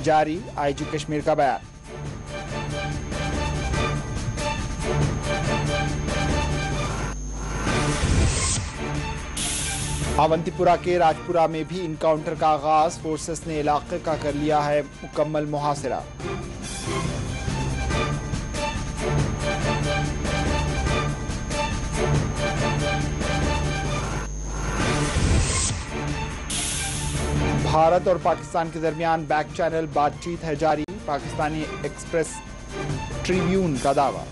जारी आईजी कश्मीर का बयान। अवंतीपुरा के राजपुरा में भी इनकाउंटर का आगाज, फोर्सेस ने इलाके का कर लिया है मुकम्मल मुहासिरा। भारत और पाकिस्तान के दरमियान बैक चैनल बातचीत है जारी, पाकिस्तानी एक्सप्रेस ट्रिब्यून का दावा।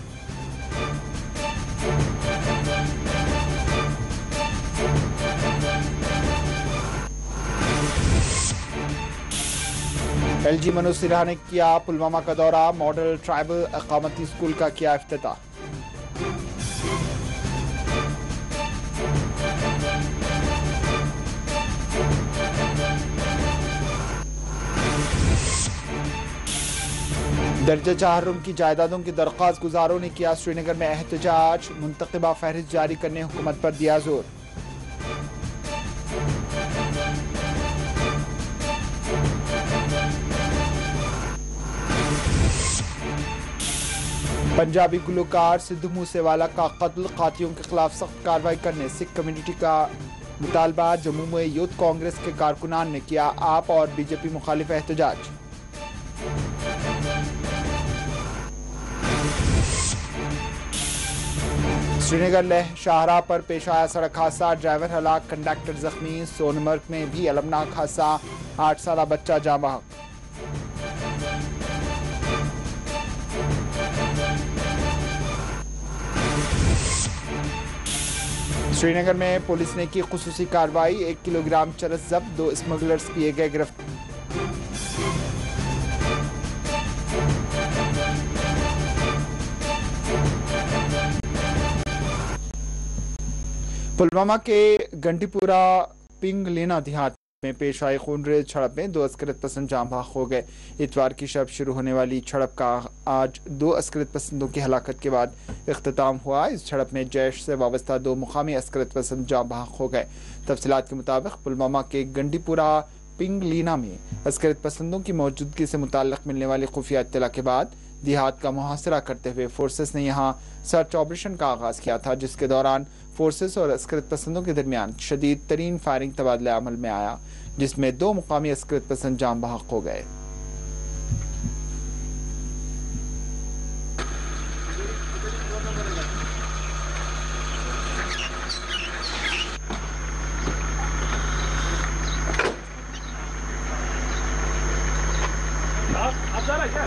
एलजी मनोज सिन्हा ने किया पुलवामा का दौरा, मॉडल ट्राइबल अकामती स्कूल का किया इफ्तिताह। दर्जा 4 रूम की जायदादों की दरख्वास्त गुजारों ने किया श्रीनगर में एहतजाज, मुंतखबा फहरिस्त जारी करने हुकूमत पर दिया जोर। पंजाबी गुलकार सिद्धू मूसेवाला का कत्ल, कातिलों के खिलाफ सख्त कार्रवाई करने सिख कम्युनिटी का मुतालबा। जम्मू में यूथ कांग्रेस के कारकुनान ने किया आप और बीजेपी मुखालिफ एहतजाज। श्रीनगर लेह शाहराह पर पेश आया सड़क हादसा, ड्राइवर हलाक, कंडक्टर जख्मी। सोनमर्ग में भी अलमनाक हादसा, 8 साला बच्चा जाँ बहक। श्रीनगर में पुलिस ने की खुसूसी कार्रवाई, 1 किलोग्राम चरस जब्त, 2 स्मगलर्स किए गए गिरफ्तार। पुलवामा के गंडीपुरा पिंगलेना देहात में पेश आई खूनरेज झड़प में 2 अस्करत पसंद जाँ बहक हो गए। इतवार की शब शुरू होने वाली झड़प का आज 2 अस्करत पसंदों की हलाकत के बाद इख्तिताम हुआ। इस झड़प में जैश से वाबस्ता 2 मुकामी अस्करत पसंद जाँ बहक हो गए। तफसीलात के मुताबिक पुलवामा के गंडीपुरा पिंगलीना में अस्करत पसंदों की मौजूदगी से मुताल्लिक मिलने वाली खुफिया इत्तला के बाद देहात का मुहासरा करते हुए फोर्सेस ने यहाँ सर्च ऑपरेशन का आगाज किया था, जिसके दौरान फोर्सेस और अस्करत पसंदों के दरमियान शदीद तरीन फायरिंग तबादला अमल में आया, जिसमें 2 मुकामी अस्करत पसंद जाँ बहक हो गए। आप जा रहा है क्या?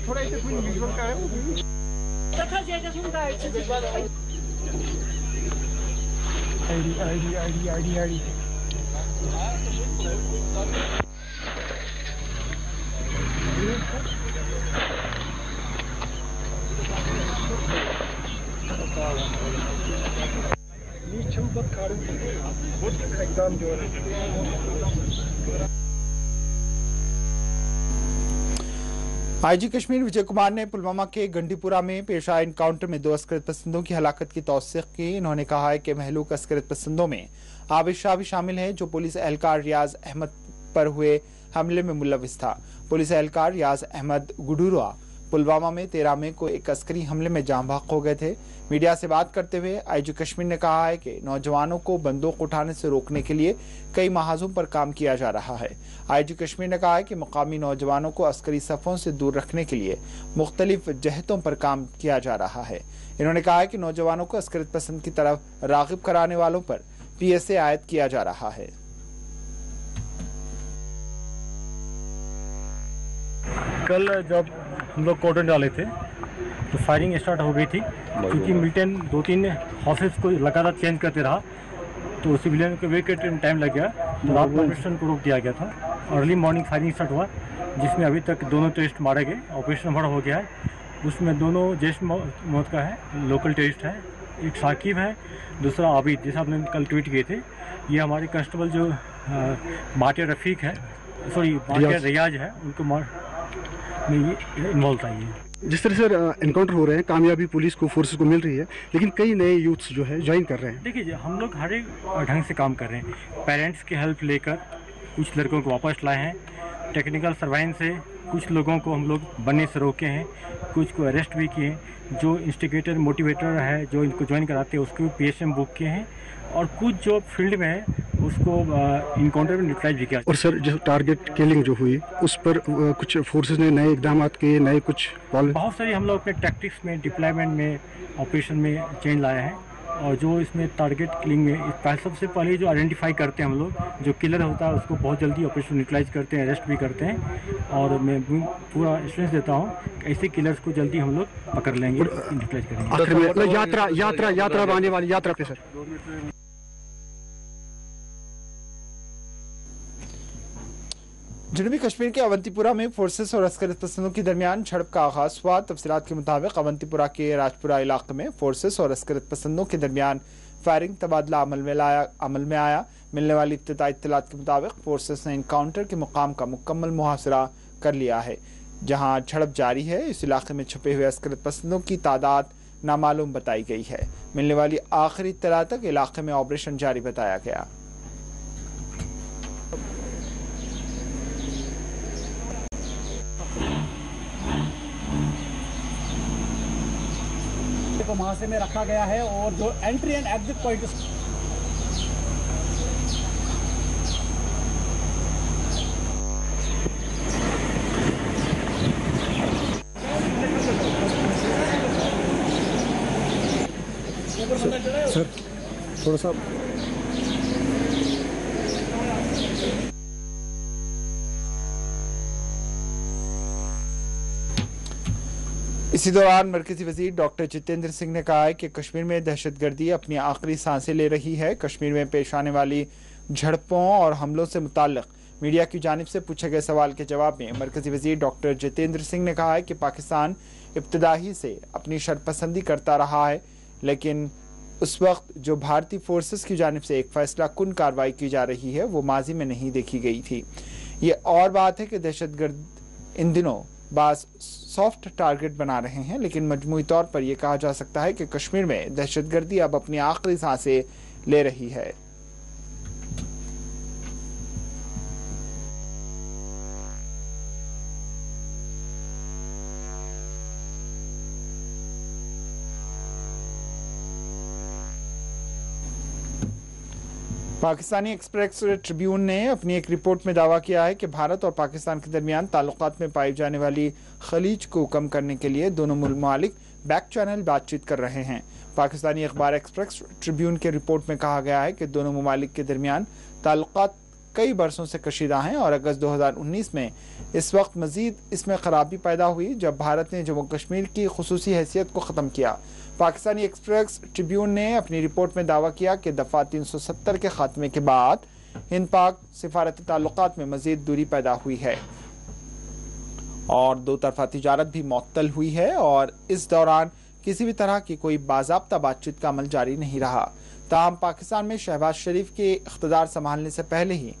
थोड़ा इसे विजुअल का है आईडी एग्जाम जो आईजी कश्मीर विजय कुमार ने पुलवामा के गंडीपुरा में पेश आए इनकाउंटर में 2 अस्करत पसंदों की हलाकत की तौसीक की। इन्होंने कहा है कि महलूक अस्करत पसंदों में आबिद शाह भी शामिल है, जो पुलिस एहलकार रियाज अहमद पर हुए हमले में मुलविस था। पुलिस एहलकार रियाज अहमद गुडूरा पुलवामा में 13 मई को एक अस्करी हमले में जाँ बहक हो गए थे। मीडिया से बात करते हुए आईजी कश्मीर ने कहा है कि नौजवानों को बंदूक उठाने से रोकने के लिए कई महाजों पर काम किया जा रहा है। आईजी कश्मीर ने कहा है कि मुकामी नौजवानों को अस्करी सफ़ों से दूर रखने के लिए मुख्तलिफ जहतों पर काम किया जा रहा है। इन्होंने कहा है कि नौजवानों को अस्करियत पसंद की तरफ रागिब कराने वालों पर PSA आयद किया जा रहा है। कल जब हम लोग कॉर्डन डाले थे तो फायरिंग स्टार्ट हो गई थी, क्योंकि मिलिटेंट 2-3 हाउसेस को लगातार चेंज करते रहा, तो सिविलियन को वेकेट टाइम लग गया, तो रात में ऑपरेशन को रोक दिया गया था। अर्ली मॉर्निंग फायरिंग स्टार्ट हुआ, जिसमें अभी तक दोनों टेररिस्ट मारे गए। ऑपरेशन बड़ा हो गया है, उसमें दोनों जैश मौत का है, लोकल टेररिस्ट है। एक साकिब है, दूसरा आबिद, जैसा आपने कल ट्वीट किए थे। ये हमारे कांस्टेबल जो बाटिया रफ़ीक है, सॉरी बाटिया रियाज है, उनको में ये इन्वॉल्व था। ये जिस तरह से एनकाउंटर हो रहे हैं, कामयाबी पुलिस को, फोर्सेस को मिल रही है, लेकिन कई नए यूथ्स जो है ज्वाइन कर रहे हैं। देखिए, हम लोग हर एक ढंग से काम कर रहे हैं। पेरेंट्स की हेल्प लेकर कुछ लड़कों को वापस लाए हैं, टेक्निकल सर्वाइलेंस से कुछ लोगों को हम लोग बनने से रोके हैं, कुछ को अरेस्ट भी किए हैं। जो इंस्टिगेटर मोटिवेटर है, जो इनको ज्वाइन कराते हैं, उसको PSM बुक किए हैं, और कुछ जो फील्ड में है उसको इनकाउंटर में न्यूट्रलाइज भी किया। और सर, जो टारगेट किलिंग जो हुई, उस पर कुछ फोर्सेस ने नए इकदाम किए, नए कुछ बहुत सारी हम लोग अपने टैक्टिक्स में, डिप्लॉयमेंट में, ऑपरेशन में चेंज लाए हैं। और जो इसमें टारगेट किलिंग में सबसे पहले जो आइडेंटिफाई करते हैं हम लोग, जो किलर होता है उसको बहुत जल्दी ऑपरेशन न्यूट्रलाइज करते हैं, अरेस्ट भी करते हैं। और मैं पूरा एश्योरेंस देता हूँ कि ऐसे किलर्स को जल्दी हम लोग पकड़ लेंगे, न्यूट्रलाइज करेंगे। आखिर में यात्रा आने वाली यात्रा पे सर, जनूबी कश्मीर के अवंतीपुरा में फोर्सेस और अस्कर पसंदों के दरमियान झड़प का आगाज हुआ। तफसीलात के मुताबिक अवंतीपुरा के राजपुरा इलाके में फोर्सेस और अस्कर पसंदों के दरमियान फायरिंग तबादला अमल में आया। मिलने वाली इब्तिदाई इत्तलात के मुताबिक फोर्सेस ने इनकाउंटर के मुकाम का मुकम्मल मुहासरा कर लिया है, जहां झड़प जारी है। इस इलाके में छुपे हुए अस्कर पसंदों की तादाद नामालूम बताई गई है। मिलने वाली आखिरी इत्तला तक इलाके में ऑपरेशन जारी बताया गया। को महासे में रखा गया है, और जो entry and exit point sir थोड़ा सा इसी दौरान मरकजी वजीर डॉक्टर जितेंद्र सिंह ने कहा है कि कश्मीर में दहशतगर्दी अपनी आखिरी सांसें ले रही है। कश्मीर में पेश आने वाली झड़पों और हमलों से मुताल्लिक मीडिया की जानिब से पूछे गए सवाल के जवाब में मरकजी वजीर डॉक्टर जितेंद्र सिंह ने कहा है कि पाकिस्तान इब्तदाही से अपनी शरपसंदी करता रहा है, लेकिन उस वक्त जो भारतीय फोर्सेस की जानिब से एक फैसला कुन कार्रवाई की जा रही है वो माजी में नहीं देखी गई थी। ये और बात है कि दहशतगर्द इन दिनों बास सॉफ्ट टारगेट बना रहे हैं, लेकिन मजमूई तौर पर यह कहा जा सकता है कि कश्मीर में दहशतगर्दी अब अपनी आखिरी सांसें ले रही है। पाकिस्तानी एक्सप्रेस ट्रिब्यून ने अपनी एक रिपोर्ट में दावा किया है कि भारत और पाकिस्तान के दरमियान ताल्लुकात में पाई जाने वाली खलीज को कम करने के लिए दोनों ममालिक बैक चैनल बातचीत कर रहे हैं। पाकिस्तानी अखबार एक्सप्रेस ट्रिब्यून के रिपोर्ट में कहा गया है कि दोनों ममालिक के दरमियान ताल्लुकात कई बरसों से कशीदा हैं और अगस्त 2019 में इस वक्त मजीद इसमें खराबी पैदा हुई जब भारत ने जम्मू कश्मीर की खुसूसी हैसियत को ख़त्म किया। पाकिस्तानी एक्सप्रेस ट्रिब्यून ने अपनी रिपोर्ट में दावा किया कि दफ़ा 370 के खात्मे के बाद हिंद पाक सिफारती ताल्लुकात में मजीद दूरी पैदा हुई है और दो तरफा तिजारत भी मुअत्तल हुई है और इस दौरान किसी भी तरह की कोई बाज़ाब्ता बातचीत का अमल जारी नहीं रहा। ताहम पाकिस्तान में शहबाज शरीफ के इख्तिदार संभालने से पहले ही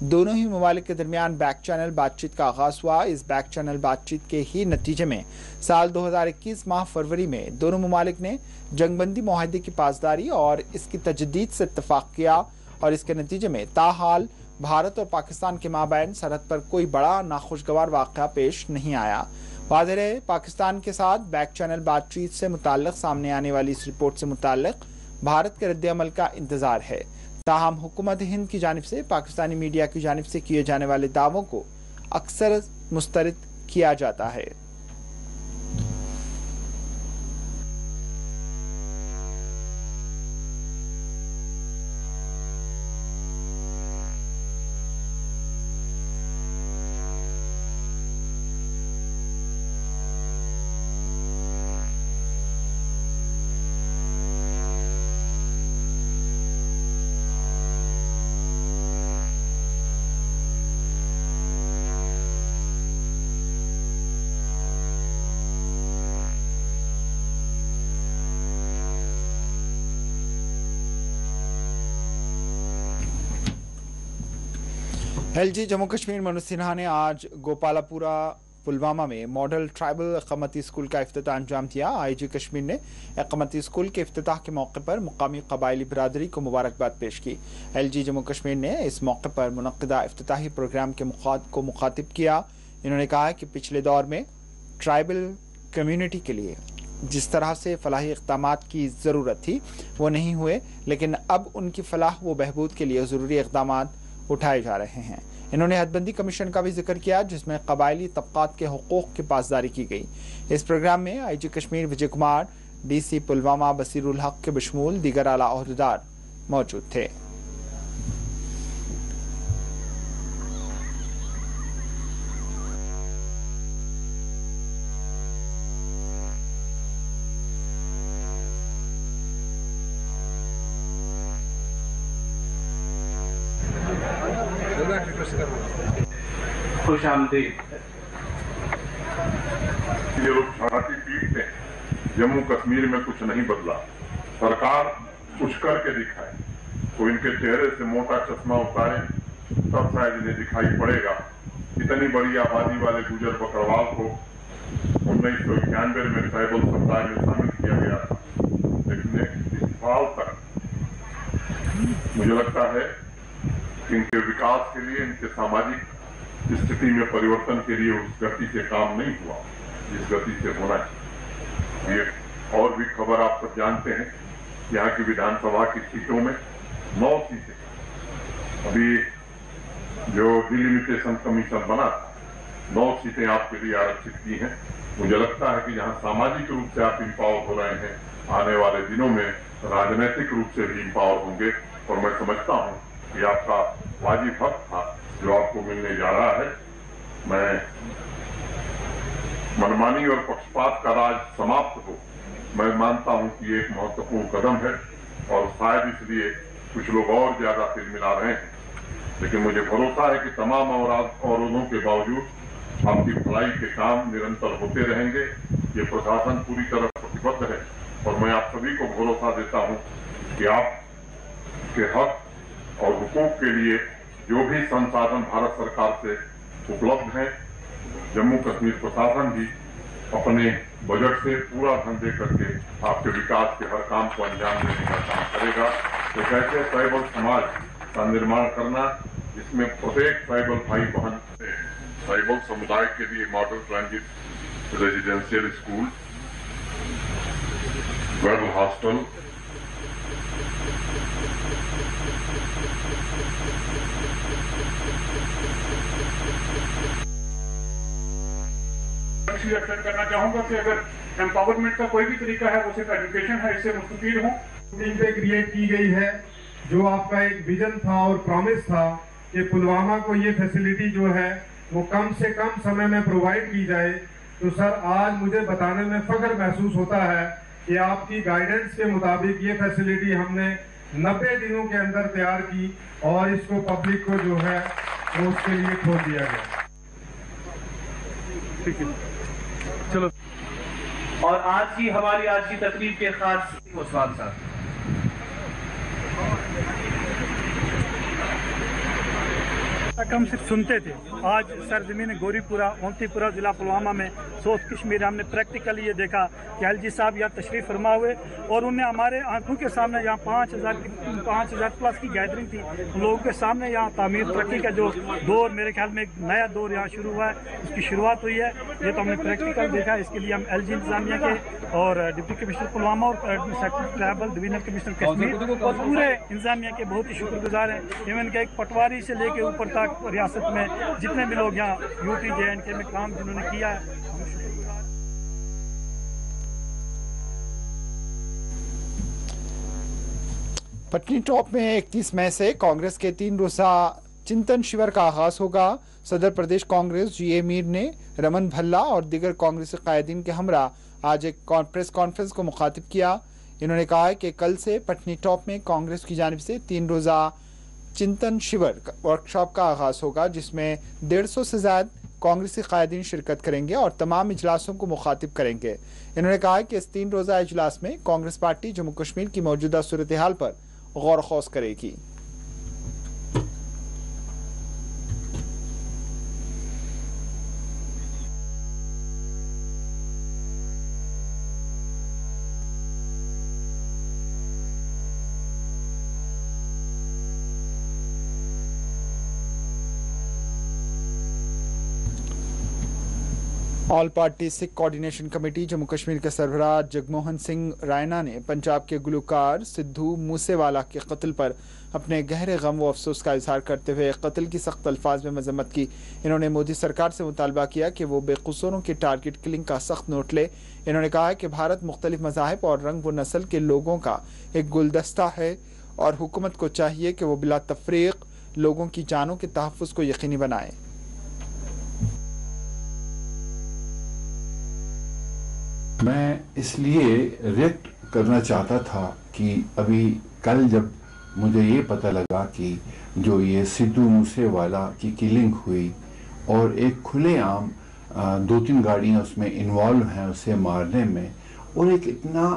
दोनों ही ममालिक के दरमियान बैक चैनल बातचीत का आगाज हुआ। इस बैक चैनल बातचीत के ही नतीजे में साल 2021 माह फरवरी में दोनों ममालिक ने जंगबंदी मुआहदे की पासदारी और इसकी तजदीद से इत्तफाक किया और इसके नतीजे में ताहाल भारत और पाकिस्तान के माबैन सरहद पर कोई बड़ा नाखुशगवार वाक़या पेश नहीं आया। वाज़ेह है, पाकिस्तान के साथ बैक चैनल बातचीत से मुताल्लिक़ सामने आने वाली इस रिपोर्ट से मुताल्लिक़ भारत के रद्द-ए-अमल का इंतज़ार है। ताहम हुकूमत हिंद की जानिब से पाकिस्तानी मीडिया की जानिब से किए जाने वाले दावों को अक्सर मुस्तरद किया जाता है। एलजी जम्मू कश्मीर मनोज सिन्हा ने आज गोपालापुरा पुलवामा में मॉडल ट्राइबल अक़मती स्कूल का इफ्तिताह अंजाम दिया। आईजी कश्मीर ने अक़मती स्कूल के इफ्तिताह के मौके पर मुकामी कबायली बिरादरी को मुबारकबाद पेश की। एलजी जम्मू कश्मीर ने इस मौके पर मुनक़्क़िदा इफ्तिताही प्रोग्राम को मुखातिब किया। इन्होंने कहा कि पिछले दौर में ट्राइबल कम्यूनिटी के लिए जिस तरह से फलाही इक़दामात की ज़रूरत थी वो नहीं हुए, लेकिन अब उनकी फलाह व बहबूद के लिए ज़रूरी इक़दामात उठाए जा रहे हैं। इन्होंने हदबंदी कमीशन का भी जिक्र किया जिसमें कबायली तबक़ात के हुकूक़ की पासदारी की गई। इस प्रोग्राम में आईजी कश्मीर विजय कुमार, डीसी पुलवामा बसीरुल हक के बशमूल दीगर आला ओहदेदार मौजूद थे। खुश आमदीद। ये लोग छाती पीटते हैं, जम्मू कश्मीर में कुछ नहीं बदला, सरकार कुछ करके दिखाए, तो इनके चेहरे से मोटा चश्मा उतारे तब शायद इन्हें दिखाई पड़ेगा। इतनी बड़ी आबादी वाले गुजर बकरवाल को 1991 में ट्राइबल समुदाय में शामिल किया गया था, लेकिन इस साल तक मुझे लगता है कि इनके विकास के लिए, इनके सामाजिक स्थिति में परिवर्तन के लिए उस गति से काम नहीं हुआ जिस गति से होना चाहिए। ये और भी खबर आप सब जानते हैं, यहाँ की विधानसभा की सीटों में 9 सीटें अभी जो डिलिमिटेशन कमीशन बना था 9 सीटें आपके लिए आरक्षित की हैं। मुझे लगता है कि जहाँ सामाजिक रूप से आप इम्पावर हो रहे हैं, आने वाले दिनों में राजनीतिक रूप से भी इम्पावर होंगे, और मैं समझता हूँ कि आपका वाजिब हक था जो आपको मिलने जा रहा है। मैं मनमानी और पक्षपात का राज समाप्त हो, मैं मानता हूं कि ये एक महत्वपूर्ण कदम है, और शायद इसलिए कुछ लोग और ज्यादा तिलमिला रहे हैं, लेकिन मुझे भरोसा है कि तमाम अवरोधों के बावजूद आपकी भलाई के काम निरंतर होते रहेंगे। ये प्रशासन पूरी तरह प्रतिबद्ध है, और मैं आप सभी को भरोसा देता हूं कि आपके हक और हुकूक के लिए जो भी संसाधन भारत सरकार से उपलब्ध हैं, जम्मू कश्मीर प्रशासन भी अपने बजट से पूरा धन दे करके आपके विकास के हर काम को अंजाम देने का काम करेगा। तो कैसे ट्राइबल समाज का निर्माण करना जिसमें प्रत्येक ट्राइबल भाई बहन ट्राइबल समुदाय के लिए modal transit residential school, girl hostel, expect करना चाहूंगा कि अगर एम्पावरमेंट का कोई भी तरीका है, वो सिर्फ एजुकेशन है, इससे मुस्तफीद हूँ। टीम पे क्रिएट की गई है, जो आपका एक विजन था और प्रॉमिस था कि पुलवामा को ये फैसिलिटी जो है वो कम से कम समय में प्रोवाइड की जाए। तो सर आज मुझे बताने में फख्र महसूस होता है कि आपकी गाइडेंस के मुताबिक ये फैसिलिटी हमने 90 दिनों के अंदर तैयार की, और इसको पब्लिक को जो है वो उसके लिए खोल दिया गया। चलो, और आज की हमारी तकरीब के खास मुस्वाद साहब। हम सिर्फ सुनते थे, आज सरजमीन गोरीपुरा ओमतीपुरा जिला पुलवामा में साउथ कश्मीर हमने प्रैक्टिकली ये देखा कि एलजी साहब यहाँ तशरीफ फरमा हुए, और उन्हें हमारे आंखों के सामने यहाँ 5,000 प्लस की गैदरिंग थी, लोगों के सामने यहाँ तामीर तरक्की का जो दौर, मेरे ख्याल में एक नया दौर यहाँ शुरू हुआ है, उसकी शुरुआत हुई है। ये तो हमने प्रैक्टिकल देखा। इसके लिए हम एलजी इंतजामिया के और डिप्टी कमिश्नर पुलवामा और secretary tribal divisional commissioner Kashmir और पूरे इंतजामिया के बहुत ही शुक्रगुजार हैं। इवन के एक पटवारी से लेके ऊपर तक रियासत में जितने भी लोग यहाँ यूटी JNK में काम जिन्होंने किया है। पटनी टॉप में 31 मई से कांग्रेस के 3 रोजा चिंतन शिविर का आगाज होगा। सदर प्रदेश कांग्रेस GA मीर ने रमन भल्ला और दीगर कांग्रेसी कायदीन के हमरा आज एक प्रेस कॉन्फ्रेंस को मुखातिब किया। इन्होंने कहा है कि कल से पटनी टॉप में कांग्रेस की जानिब से 3 रोजा चिंतन शिविर वर्कशॉप का आगाज होगा, जिसमें 150 से ज्यादा कांग्रेसी कायदीन शिरकत करेंगे और तमाम इजलासों को मुखातिब करेंगे। इन्होंने कहा कि इस 3 रोजा इजलास में कांग्रेस पार्टी जम्मू कश्मीर की मौजूदा सूरत हाल पर गौर खौस करेगी। All party Sikh coordination committee Jammu Kashmir के सरबराह जगमोहन सिंह रायना ने पंजाब के गुलकार सिद्धू मूसेवाला के कत्ल पर अपने गहरे गम व अफसोस का इजहार करते हुए कत्ल की सख्त अल्फाज में मजम्मत की। इन्होंने मोदी सरकार से मुतालबा किया कि वो बेकसूरों की टारगेट किलिंग का सख्त नोट ले। इन्होंने कहा कि भारत मुख्तलिफ मज़ाहिब और रंग व नस्ल के लोगों का एक गुलदस्ता है और हुकूमत को चाहिए कि वो बिला तफरीक लोगों की जानों के तहफ़्फ़ुज़ को यकीनी बनाए। मैं इसलिए रिएक्ट करना चाहता था कि अभी कल जब मुझे ये पता लगा कि जो ये सिद्धू मूसेवाला की किलिंग हुई और एक खुलेआम 2-3 गाड़ियाँ उसमें इन्वॉल्व हैं उसे मारने में, और एक इतना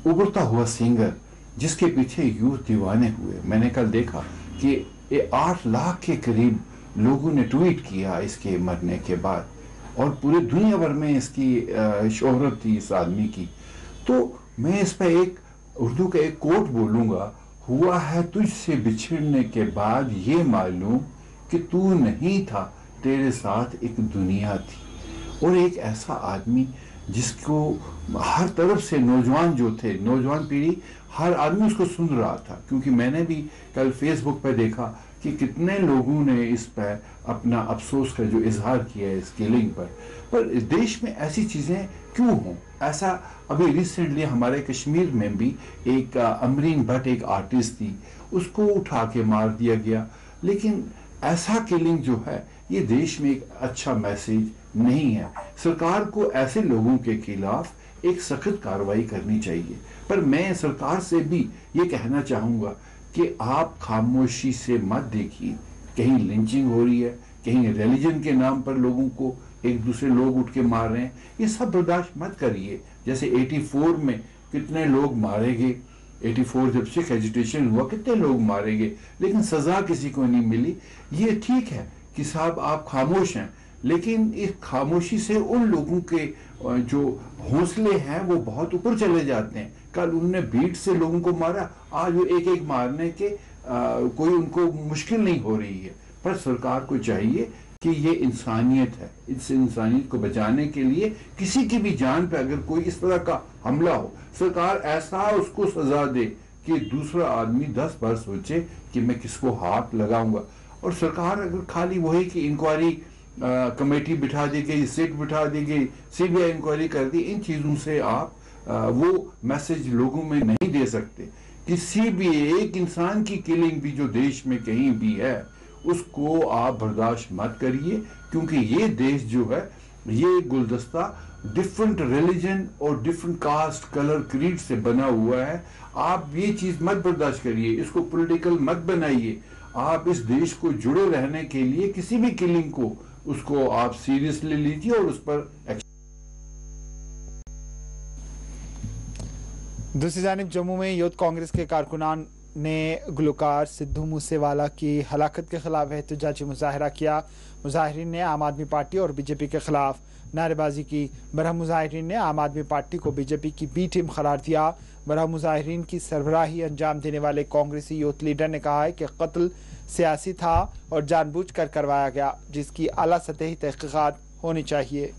उभरता हुआ सिंगर जिसके पीछे यूथ दीवाने हुए। मैंने कल देखा कि 8 लाख के करीब लोगों ने ट्वीट किया इसके मरने के बाद, और पूरे दुनिया भर में इसकी शोहरत थी इस आदमी की। तो मैं इस पर एक उर्दू का एक कोट बोलूँगा, हुआ है तुझसे बिछड़ने के बाद ये मालूम कि तू नहीं था, तेरे साथ एक दुनिया थी। और एक ऐसा आदमी जिसको हर तरफ से नौजवान जो थे, नौजवान पीढ़ी, हर आदमी उसको सुन रहा था, क्योंकि मैंने भी कल फेसबुक पर देखा कि कितने लोगों ने इस पर अपना अफसोस का जो इजहार किया है इस किलिंग पर देश में ऐसी चीज़ें क्यों हों। ऐसा अभी रिसेंटली हमारे कश्मीर में भी एक अमरीन भट्ट एक आर्टिस्ट थी, उसको उठा के मार दिया गया। लेकिन ऐसा किलिंग जो है ये देश में एक अच्छा मैसेज नहीं है। सरकार को ऐसे लोगों के खिलाफ एक सख्त कार्रवाई करनी चाहिए। पर मैं सरकार से भी ये कहना चाहूँगा कि आप खामोशी से मत देखिए। कहीं लिंचिंग हो रही है, कहीं रिलीजन के नाम पर लोगों को एक दूसरे लोग उठ के मार रहे हैं, ये सब बर्दाश्त मत करिए। जैसे 84 में कितने लोग मारे गए, 84 जब सिख एजिटेशन हुआ कितने लोग मारे गए, लेकिन सजा किसी को नहीं मिली। ये ठीक है कि साहब आप खामोश हैं, लेकिन इस खामोशी से उन लोगों के जो हौसले हैं वो बहुत ऊपर चले जाते हैं। कल उन्होंने बीट से लोगों को मारा, आज वो एक एक मारने के कोई उनको मुश्किल नहीं हो रही है। पर सरकार को चाहिए कि ये इंसानियत है, इस इंसानियत को बचाने के लिए किसी की भी जान पे अगर कोई इस तरह का हमला हो, सरकार ऐसा उसको सजा दे कि दूसरा आदमी 10 बार सोचे कि मैं किसको हाथ लगाऊंगा। और सरकार अगर खाली वही कि इंक्वायरी कमेटी बिठा दी गई, सिट बिठा दी गई, सीबीआई इंक्वायरी कर दी, इन चीजों से आप वो मैसेज लोगों में नहीं दे सकते। किसी भी एक इंसान की किलिंग भी जो देश में कहीं भी है उसको आप बर्दाश्त मत करिए, क्योंकि ये देश जो है ये गुलदस्ता डिफरेंट रिलीजन और डिफरेंट कास्ट कलर क्रीड से बना हुआ है। आप ये चीज मत बर्दाश्त करिए, इसको पॉलिटिकल मत बनाइए। आप इस देश को जुड़े रहने के लिए किसी भी किलिंग को उसको आप सीरियसली लीजिए और उस पर एक्शन। दूसरी जानिब जम्मू में यूथ कांग्रेस के कारकुनान ने गुलकार सिद्धू मूसेवाला की हलाकत के खिलाफ एहतजाजी मुजाहरा किया। मुजाहिरीन ने आम आदमी पार्टी और बीजेपी के खिलाफ नारेबाजी की। बरहम मुजाहिरीन ने आम आदमी पार्टी को बीजेपी की बी टीम करार दिया। बरहम मुजाहिरीन की सरबराही अंजाम देने वाले कांग्रेसी यूथ लीडर ने कहा है कि कत्ल सियासी था और जानबूझकर करवाया गया, जिसकी आला सतही तहकीकात होनी चाहिए।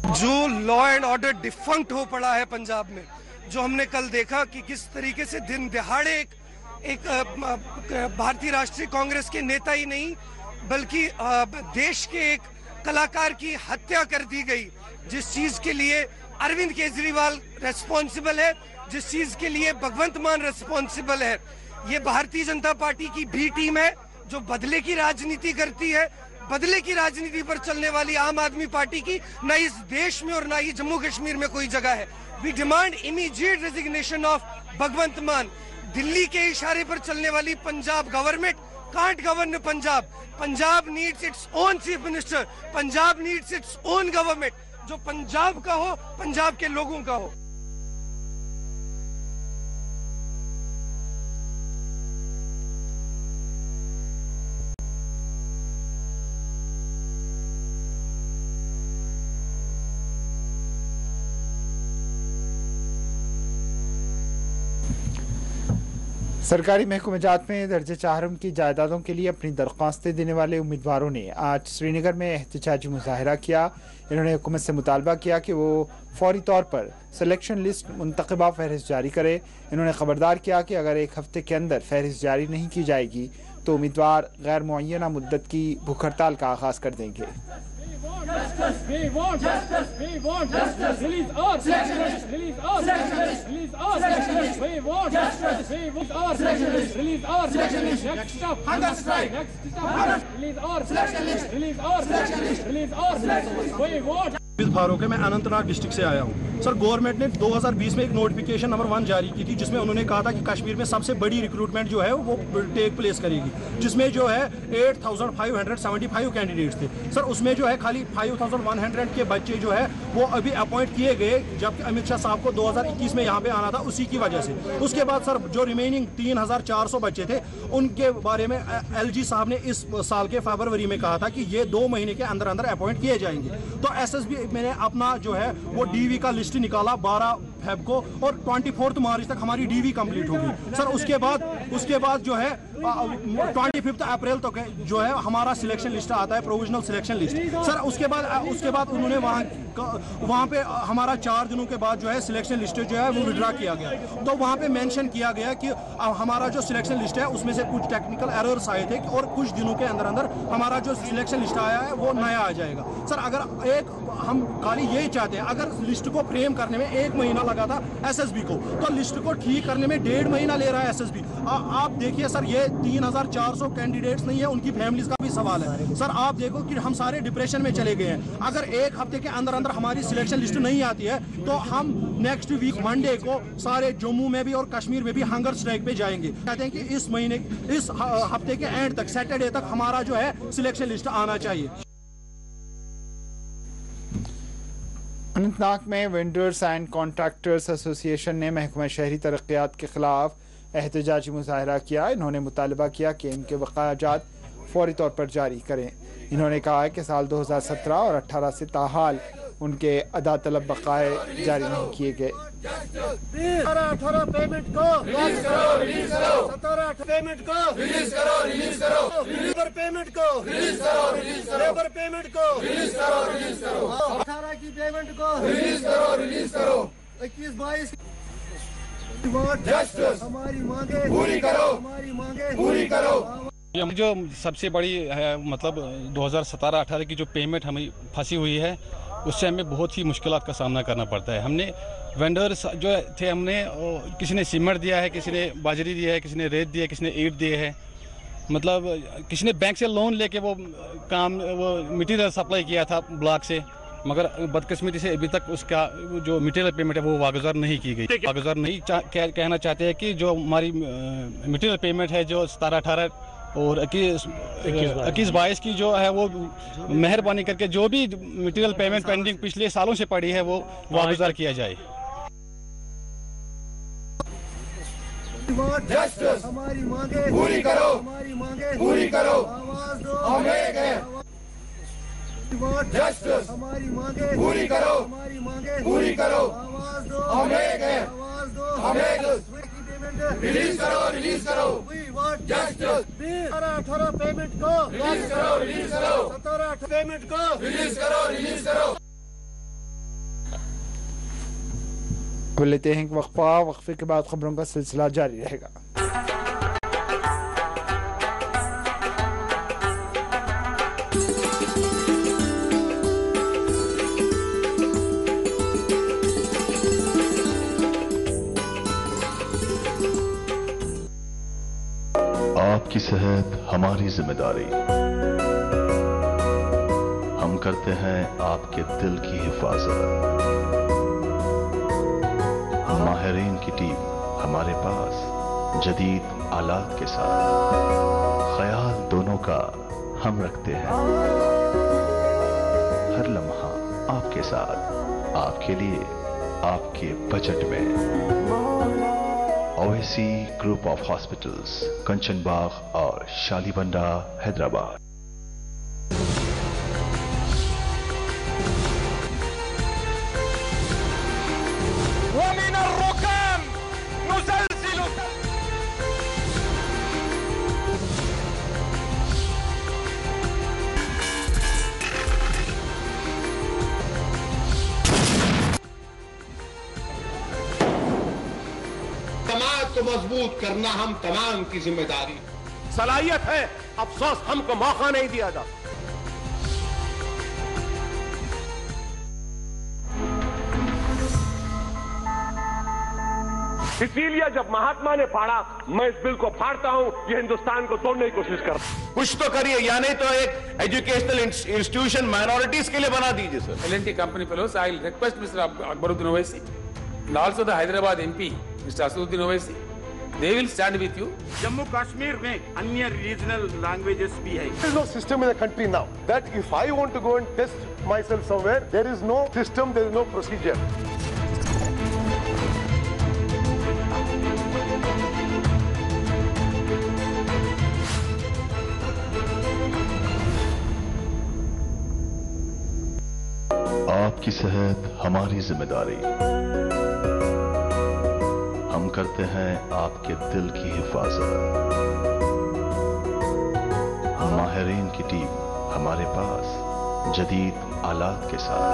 जो लॉ एंड ऑर्डर डिफंक्ट हो पड़ा है पंजाब में, जो हमने कल देखा कि किस तरीके से दिन दिहाड़े एक भारतीय राष्ट्रीय कांग्रेस के नेता ही नहीं बल्कि देश के एक कलाकार की हत्या कर दी गई, जिस चीज के लिए अरविंद केजरीवाल रेस्पॉन्सिबल है, जिस चीज के लिए भगवंत मान रेस्पॉन्सिबल है। ये भारतीय जनता पार्टी की बी टीम है जो बदले की राजनीति करती है। बदले की राजनीति पर चलने वाली आम आदमी पार्टी की न इस देश में और न ही जम्मू कश्मीर में कोई जगह है। We demand immediate resignation of Bhagwant Mann. Delhi के इशारे पर चलने वाली Punjab government can't govern Punjab. Punjab needs its own chief minister, Punjab needs its own government. जो पंजाब का हो, पंजाब के लोगों का हो। सरकारी महकमे जात में दर्जे चाहरम की जायदादों के लिए अपनी दरख्वास्तें देने वाले उम्मीदवारों ने आज श्रीनगर में एहतजाजी मुजाहरा किया। इन्होंने हुकूमत से मुतालबा किया कि वो फौरी तौर पर सिलेक्शन लिस्ट मुंतखबा फहरिस्त जारी करे। इन्होंने खबरदार किया कि अगर एक हफ्ते के अंदर फहरिस्त जारी नहीं की जाएगी तो उम्मीदवार गैर मुअय्यना मुद्दत की भूख हड़ताल का आगाज कर देंगे। फारूक है, मैं अनंतनाग डिस्ट्रिक्ट से आया हूँ। सर, गवर्नमेंट ने 2020 में एक नोटिफिकेशन नंबर 1 जारी की थी, जिसमें उन्होंने कहा था कि कश्मीर में सबसे बड़ी रिक्रूटमेंट जो है वो टेक प्लेस करेगी, जिसमें जो है 8575 कैंडिडेट्स थे। सर, उसमें जो है खाली 5100 के बच्चे जो है वो अभी अपॉइंट किए गए, जबकि अमित शाह साहब को 2021 में यहाँ पे आना था, उसी की वजह से। उसके बाद सर जो रिमेनिंग 3400 बच्चे थे, उनके बारे में LG साहब ने इस साल के फरवरी में कहा था कि ये 2 महीने के अंदर अंदर अपॉइंट किए जाएंगे। तो SSB मैंने अपना जो है वो DV का लिस्ट निकाला 12 फेब को, और 24 मार्च तक हमारी DV कंप्लीट होगी। सर, उसके बाद जो है 25 अप्रैल तक जो है हमारा सिलेक्शन लिस्ट आता है, प्रोविजनल सिलेक्शन लिस्ट। सर, उसके बाद उन्होंने वहाँ पे हमारा 4 दिनों के बाद जो है सिलेक्शन लिस्ट जो है वो विड्रा किया गया। तो वहाँ पे मेंशन किया गया कि हमारा जो सिलेक्शन लिस्ट है उसमें से कुछ टेक्निकल एरर्स आए थे और कुछ दिनों के अंदर अंदर हमारा जो सिलेक्शन लिस्ट आया है वो नया आ जाएगा। सर, अगर हम खाली यही चाहते हैं, अगर लिस्ट को फ्रेम करने में 1 महीना लगा था SSB को, तो लिस्ट को ठीक करने में 1.5 महीना ले रहा है SSB। आप देखिए सर, ये 3400 कैंडिडेट्स नहीं है, उनकी फैमिलीज का भी सवाल है। सर, आप देखो कि हम सारे डिप्रेशन में चले गए हैं। अगर 1 हफ्ते के अंदर अंदर हमारी सिलेक्शन लिस्ट नहीं आती है तो हम नेक्स्ट वीक मंडे को सारे जम्मू में भी और कश्मीर में भी हंगर स्ट्राइक पे जाएंगे। कहते हैं कि इस हफ्ते के एंड तक, सैटरडे तक हमारा जो है सिलेक्शन लिस्ट आना चाहिए। अनंतनाग में वेंडर्स एंड कॉन्ट्रैक्टर्स एसोसिएशन ने महकमा शहरी तरक्यात के खिलाफ एहतजाजी मुजाहरा किया। इन्होंने मुतालबा किया कि इनके बकायाजात फौरी तौर पर जारी करें। इन्होंने कहा है कि साल 2017 और 18 से ताहाल उनके अदा तलब बकाए जारी नहीं किए गए। 18 पेमेंट को रिलीज करो, रिलीज करो। 17 पेमेंट को रिलीज करो, रिलीज करो। लेबर पेमेंट को रिलीज करो, रिलीज करो। लेबर पेमेंट को रिलीज करो, रिलीज करो। 18 की पेमेंट को रिलीज करो, रिलीज करो। 21-22 जस्टिस हमारी मांगे पूरी करो, हमारी मांगे पूरी करो। जो सबसे बड़ी है, मतलब 2017-18 की जो पेमेंट हमें फंसी हुई है, उससे हमें बहुत ही मुश्किलात का सामना करना पड़ता है। हमने वेंडर्स जो थे, हमने किसी ने सीमेंट दिया है, किसी ने बाजरी दिया है, किसी ने रेत दिया है, किसी ने ईंट दिए है, मतलब किसी ने बैंक से लोन लेके वो मटेरियल सप्लाई किया था ब्लॉक से, मगर बदकिस्मती से अभी तक उसका जो मटेरियल पेमेंट है वो वागुजार नहीं की गई। वागुजार नहीं कहना चाहते हैं कि जो हमारी मटेरियल पेमेंट है जो 17-18 और 21-22 की जो है वो मेहरबानी करके जो भी मटेरियल पेमेंट पेंडिंग पिछले सालों से पड़ी है वो वागुजार किया जाए। जस्टिस हमारी मांगे पूरी करो, हमारी मांगे पूरी करो। आवाज दो, हम एक हैं। जस्टिस हमारी मांगे पूरी करो, हमारी मांगे पूरी करो। आवाज दो, हम एक हैं। आवाज दो, हम एक हैं। रिलीज करो, रिलीज करो। जस्टिस 18 पेमेंट को रिलीज करो, रिलीज करो। 17 पेमेंट को रिलीज करो, रिलीज करो। अब लेते हैं वक्फा। वक्फे के बाद खबरों का सिलसिला जारी रहेगा। आपकी सेहत हमारी जिम्मेदारी। हम करते हैं आपके दिल की हिफाजत। माहिरीन की टीम हमारे पास जदीद आलात के साथ, ख्याल दोनों का हम रखते हैं। हर लम्हा आपके साथ आपके लिए आपके बजट में ओएसी ग्रुप ऑफ हॉस्पिटल्स, कंचन बाग और शालीबंडा, हैदराबाद। समाज को मजबूत करना हम तमाम की जिम्मेदारी। सलाहियत है, अफसोस हमको मौका नहीं दिया जाता। इसीलिए जब महात्मा ने फाड़ा, मैं इस बिल को फाड़ता हूं। ये हिंदुस्तान को तोड़ने की कोशिश कर। कुछ तो करिए, या नहीं तो एक एजुकेशनल इंस्टीट्यूशन माइनॉरिटीज के लिए बना दीजिए sir. L&T company fellows, I will request Mr. Akbaruddin Owaisi and also the Hyderabad MP, Mr. Asaduddin Owaisi. They will stand with you. Jammu Kashmir में अन्य रीजनल लैंग्वेजेस भी है। There is no system in the country now that if I want to go and test myself somewhere, there is no system, there is no procedure. आपकी सेहत हमारी जिम्मेदारी। हम करते हैं आपके दिल की हिफाजत। माहिरीन की टीम हमारे पास जदीद आलात के साथ।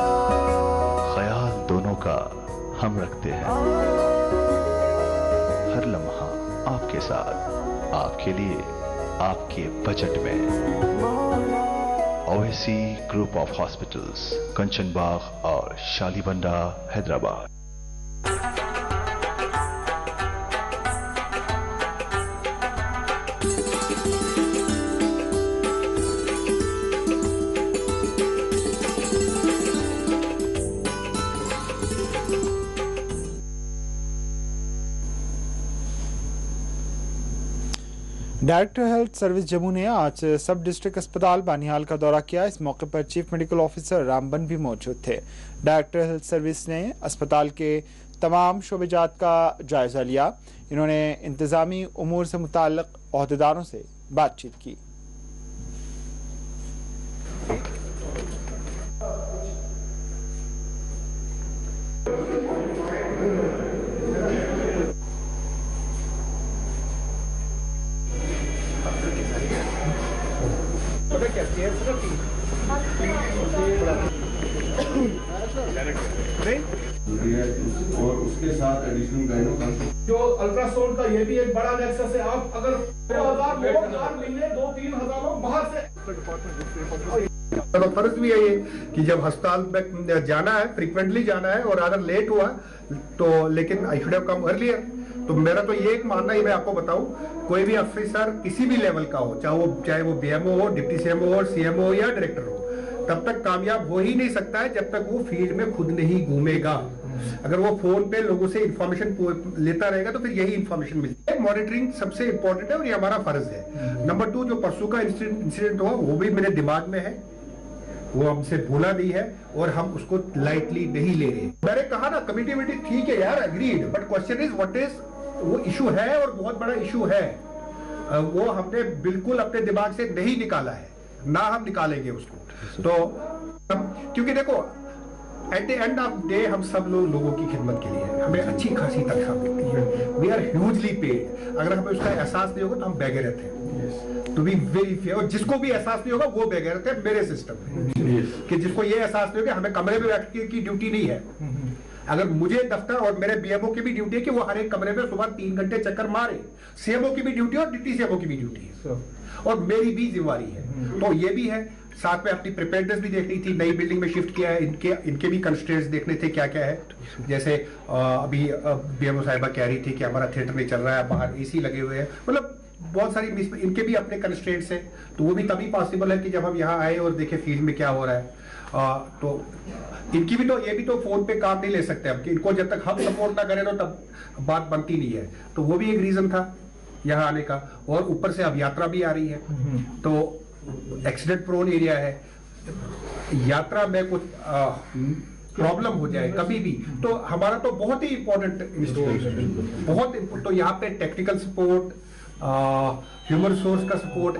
ख्याल दोनों का हम रखते हैं। हर लम्हा आपके साथ, आपके लिए, आपके बजट में। ओएसी ग्रुप ऑफ हॉस्पिटल्स, कंचन बाग और Shalibanda, Hyderabad. Director health service Jammu ने आज सब डिस्ट्रिक्ट अस्पताल बानिहाल का दौरा किया। इस मौके पर चीफ मेडिकल ऑफिसर रामबन भी मौजूद थे। डायरेक्टर हेल्थ सर्विस ने अस्पताल के तमाम शोबेजात का जायजा लिया। इन्होंने इंतजामी उमूर से मुताल्लिक ओहदेदारों से बातचीत की। और उसके साथ एडिशनल जो अल्ट्रासाउंड का ये भी एक बड़ा नेक्सस है। आप अगर 2000 महीने 2-3 हजार लोग बाहर से तो फर्ज भी है ये कि जब अस्पताल में जाना है, फ्रीक्वेंटली जाना है और अगर लेट हुआ तो, लेकिन I should have come earlier. तो मेरा तो ये एक मानना ही मैं आपको बताऊं, कोई भी अफसर किसी भी लेवल का हो, चाहे वो बीएमओ हो, डिप्टी सीएमओ हो, सीएमओ हो या डायरेक्टर हो, तब तक कामयाब हो ही नहीं सकता है जब तक वो फील्ड में खुद नहीं घूमेगा। अगर वो फोन पे लोगों से इंफॉर्मेशन लेता रहेगा तो फिर यही इंफॉर्मेशन मिलती है। मॉनिटरिंग सबसे इंपॉर्टेंट है और ये हमारा फर्ज है। नंबर 2, जो परसों का इंसिडेंट हुआ वो भी मेरे दिमाग में है, वो हमसे भूला नहीं है और हम उसको लाइटली नहीं ले रहे। मैंने कहा ना, कमिटी मीटिंग ठीक है यार, agreed, but question is what is, वो इशू है और बहुत बड़ा इशू है। वो हमने बिल्कुल अपने दिमाग से नहीं निकाला है, ना हम निकालेंगे उसको। तो क्योंकि देखो, at the end of day हम सब लोगों की खिदमत के लिए हमें अच्छी खासी तनख्वाह मिलती है। We are hugely paid. अगर हमें उसका एहसास नहीं होगा तो हम बेगैरत हैं। टू बी वेरी फेयर, और जिसको भी एहसास नहीं होगा वो बेगैरत है मेरे सिस्टम में। कि जिसको ये एहसास नहीं होगा हमें कमरे में बैठ की ड्यूटी नहीं है। अगर मुझे दफ्तर और मेरे बीएमओ की भी ड्यूटी है कि वो हर एक कमरे में सुबह 3 घंटे चक्कर मारे। सीएमओ की भी ड्यूटी और डिप्टी सीएमओ की भी ड्यूटी है और मेरी भी जिम्मेवारी है। तो ये भी है, साथ में अपनी प्रिपेयर्डनेस भी देखनी थी। नई बिल्डिंग में शिफ्ट किया है, इनके भी कंस्ट्रेंट्स देखने थे क्या क्या है। जैसे अभी बीएमओ साहिबा कह रही थी कि हमारा थिएटर नहीं चल रहा है, बाहर एसी लगे हुए हैं, मतलब बहुत सारी इनके भी अपने कंस्ट्रेंट्स हैं। तो वो भी तभी पॉसिबल है कि जब हम यहाँ आए और देखे फील्ड में क्या हो रहा है। तो इनकी भी तो, ये भी तो फोन पे काम नहीं ले सकते हम, कि इनको जब तक हम सपोर्ट ना करें तो तब बात बनती नहीं है। तो वो भी एक रीजन था यहाँ आने का। और ऊपर से अब यात्रा भी आ रही है, तो एक्सीडेंट प्रोन एरिया है। यात्रा में कुछ प्रॉब्लम हो जाए कभी भी, तो हमारा तो बहुत ही इंपॉर्टेंट इंस्टीट्यूट, बहुत तो यहाँ पे टेक्निकल सपोर्ट, ह्यूमन रिसोर्स का सपोर्ट,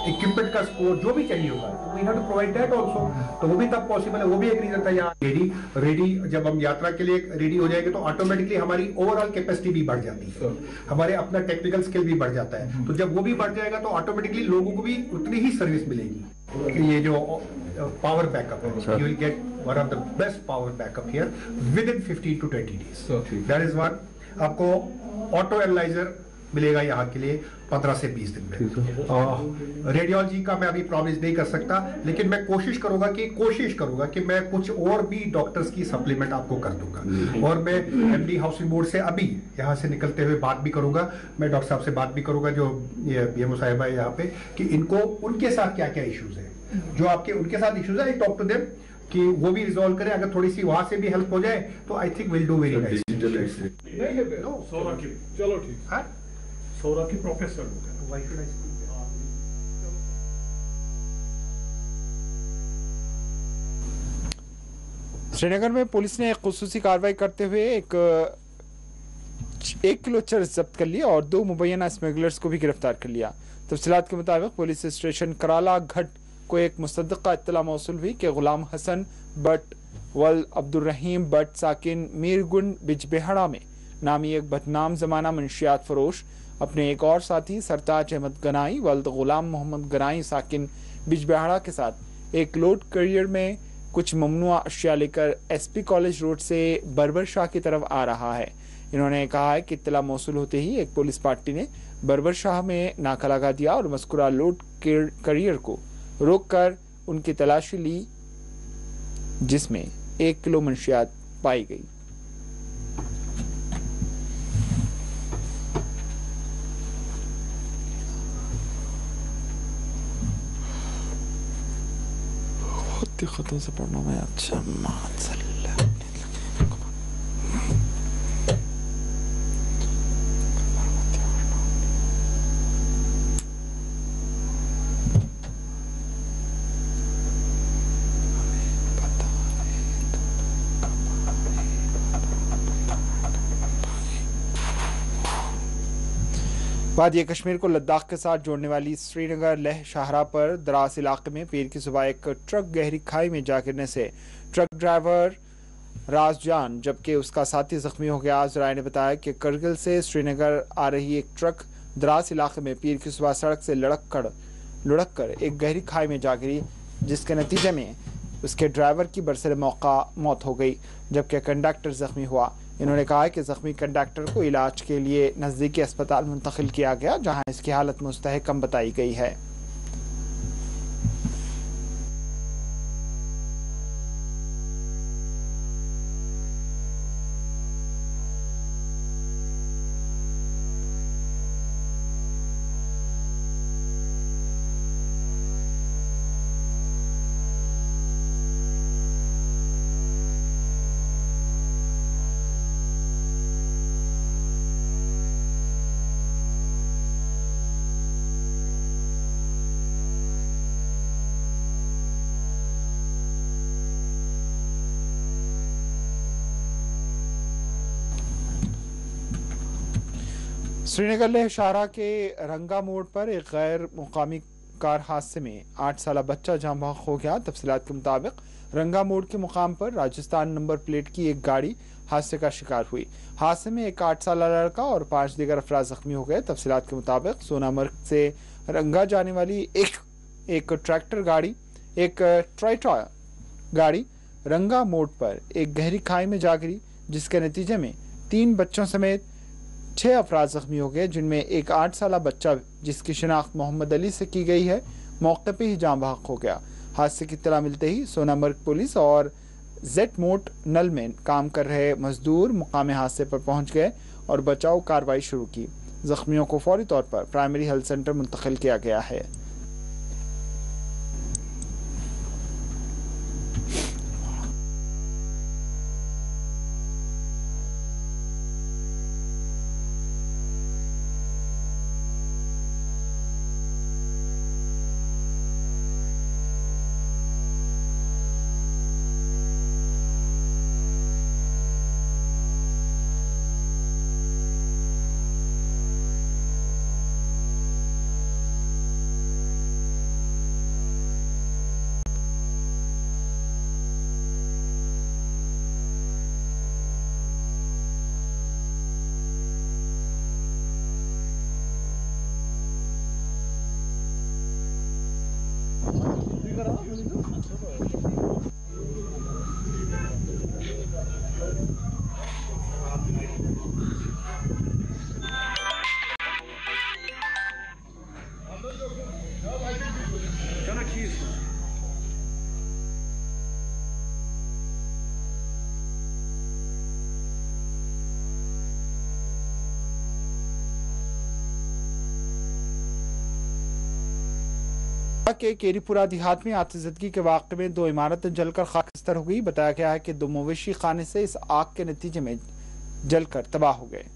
इक्विपमेंट का सपोर्ट जो भी चाहिए होगा, we have to provide that also. तो वो भी तब पॉसिबल है, वो भी एक रीजन था। यहाँ रेडी जब हम यात्रा के लिए रेडी हो जाएंगे तो ऑटोमेटिकली हमारी ओवरऑल कैपेसिटी भी बढ़ जाती है, हमारे अपना टेक्निकल स्किल भी बढ़ जाता है। तो जब वो भी बढ़ जाएगा तो ऑटोमेटिकली लोगों को भी उतनी ही सर्विस मिलेगी। ये जो पावर बैकअप है, you will get one of the best power backup here with in 15 to 20 days, that is one. आपको ऑटो एनालाइजर मिलेगा यहाँ के लिए 15 से 20 दिन में। रेडियोलॉजी का मैं अभी प्रॉमिस नहीं कर सकता, लेकिन मैं कोशिश करूंगा कि मैं कुछ और भी डॉक्टर्स की सप्लीमेंट आपको कर दूंगा। और मैं एमडी हाउसिंग बोर्ड से अभी यहाँ से निकलते हुए बात भी करूंगा, मैं डॉक्टर साहब से बात भी करूंगा जो ये बीएमओ साहिबा है यहाँ पे, कि इनको उनके साथ क्या क्या इश्यूज है, जो आपके उनके साथ इश्यूज है, आई टॉक टू देम कि वो भी रिजॉल्व करें। अगर थोड़ी सी वहां से भी हेल्प हो जाए तो I think will do very nice. चलो ठीक है, सौरा की प्रोफेसर श्रीनगर में पुलिस ने एक खुसूसी कार्रवाई करते हुए एक किलो चरस जब्त कर लिया और 2 मुबैना स्मगलर्स को भी गिरफ्तार कर लिया। तफसीलात के मुताबिक पुलिस स्टेशन कराला घट को एक मुसद्दक़ा इत्तला मौसूल हुई कि गुलाम हसन बट वल अब्दुर्रहीम बट साकिन मीरगुंड बिजबेहड़ा में नामी एक बदनाम जमाना मंशियात फरोश अपने एक और साथी सरताज अहमद गनाई वल्द गुलाम मोहम्मद गनाई साकिन बिजबेहड़ा के साथ एक लोड करियर में कुछ ममनुआ अशिया लेकर एसपी कॉलेज रोड से बरबर शाह की तरफ आ रहा है। इन्होंने कहा है कि इत्तला मौसूल होते ही एक पुलिस पार्टी ने बरबर शाह में नाका लगा दिया और मज़कूरा लोड करियर को रोककर उनकी तलाशी ली, जिसमें 1 किलो मंशियात पाई गई। दिक्कतों से पढ़ना मैं अच्छा वादिया कश्मीर को लद्दाख के साथ जोड़ने वाली श्रीनगर लेह शाहरा पर द्रास इलाके में पीर की सुबह एक ट्रक गहरी खाई में जा गिरने से ट्रक ड्राइवर राजजान जबकि उसका साथी जख्मी हो गया। जराये ने बताया कि करगिल से श्रीनगर आ रही एक ट्रक द्रास इलाके में पीर की सुबह सड़क से लुढ़क कर एक गहरी खाई में जा गिरी, जिसके नतीजे में उसके ड्राइवर की बरसर मौका मौत हो गई जबकि कंडक्टर जख्मी हुआ। इन्होंने कहा कि जख्मी कंडक्टर को इलाज के लिए नज़दीकी अस्पताल मुंतकिल किया गया, जहां इसकी हालत मुस्तहकम बताई गई है। श्रीनगर लेह शाहरा के रंगा मोड़ पर एक गैर मुकामी कार हादसे में 8 साला बच्चा जान बहक हो गया। तफसीलात के मुताबिक रंगा मोड़ के मुकाम पर राजस्थान नंबर प्लेट की एक गाड़ी हादसे का शिकार हुई। हादसे में एक 8 साला लड़का और 5 दीगर अफराद जख्मी हो गए। तफसीलात के मुताबिक सोनामर्ग से रंगा जाने वाली एक ट्रैक्टर गाड़ी एक ट्राइटॉय गाड़ी रंगा मोड़ पर एक गहरी खाई में जा गिरी, जिसके नतीजे में 3 बच्चों समेत 6 अफराद जख्मी हो गए, जिनमें एक 8 साला बच्चा जिसकी शिनाख्त मोहम्मद अली से की गई है मौके पर ही जान बहक हो गया। हादसे की इत्तला मिलते ही सोनामर्ग पुलिस और जेट मोट नल में काम कर रहे मजदूर मुकाम हादसे पर पहुंच गए और बचाव कार्रवाई शुरू की। जख्मियों को फौरी तौर पर प्राइमरी हेल्थ सेंटर मुंतकिल किया गया है। के केरीपुरा देहात में आतिशबाजी के वाक़े में 2 इमारतें जलकर खाकस्तर हो गई। बताया गया है कि 2 मवेशी खाने से इस आग के नतीजे में जलकर तबाह हो गए।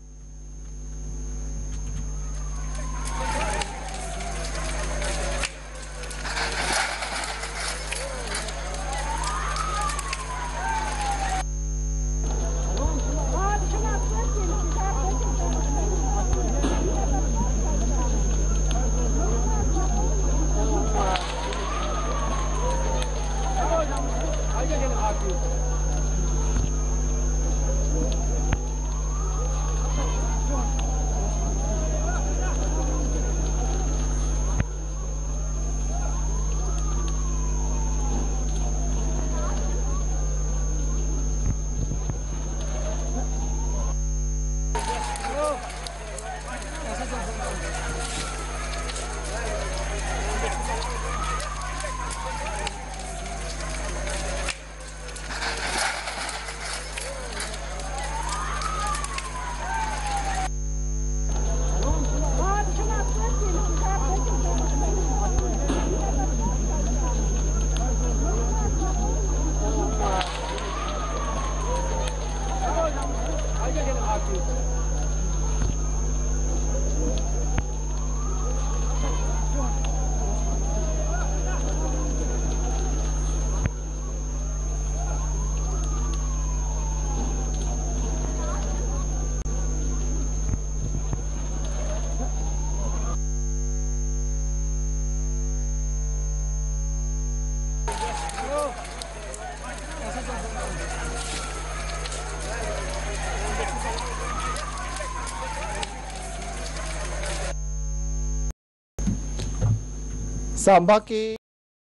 सांबा के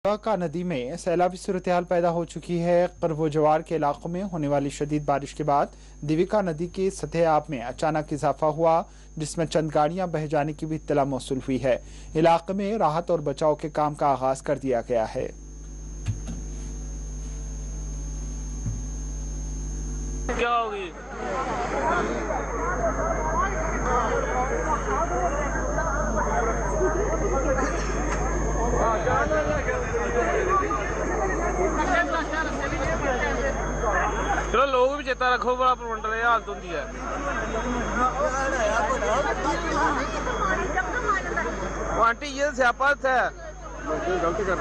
का नदी में सैलाबी सूरत-ए-हाल पैदा हो चुकी है। कर्व जवार के इलाकों में होने वाली शदीद बारिश के बाद दिविका नदी के सतह आब में अचानक इजाफा हुआ, जिसमें चंद गाड़ियां बह जाने की भी इत्तला मौसूल हुई है। इलाके में राहत और बचाव के काम का आगाज कर दिया गया है। क्या होगी? चलो लोग भी चेता रखो, बड़ा प्रबंधन है हालत होती है। आंटी ये स्यापा है गलती कर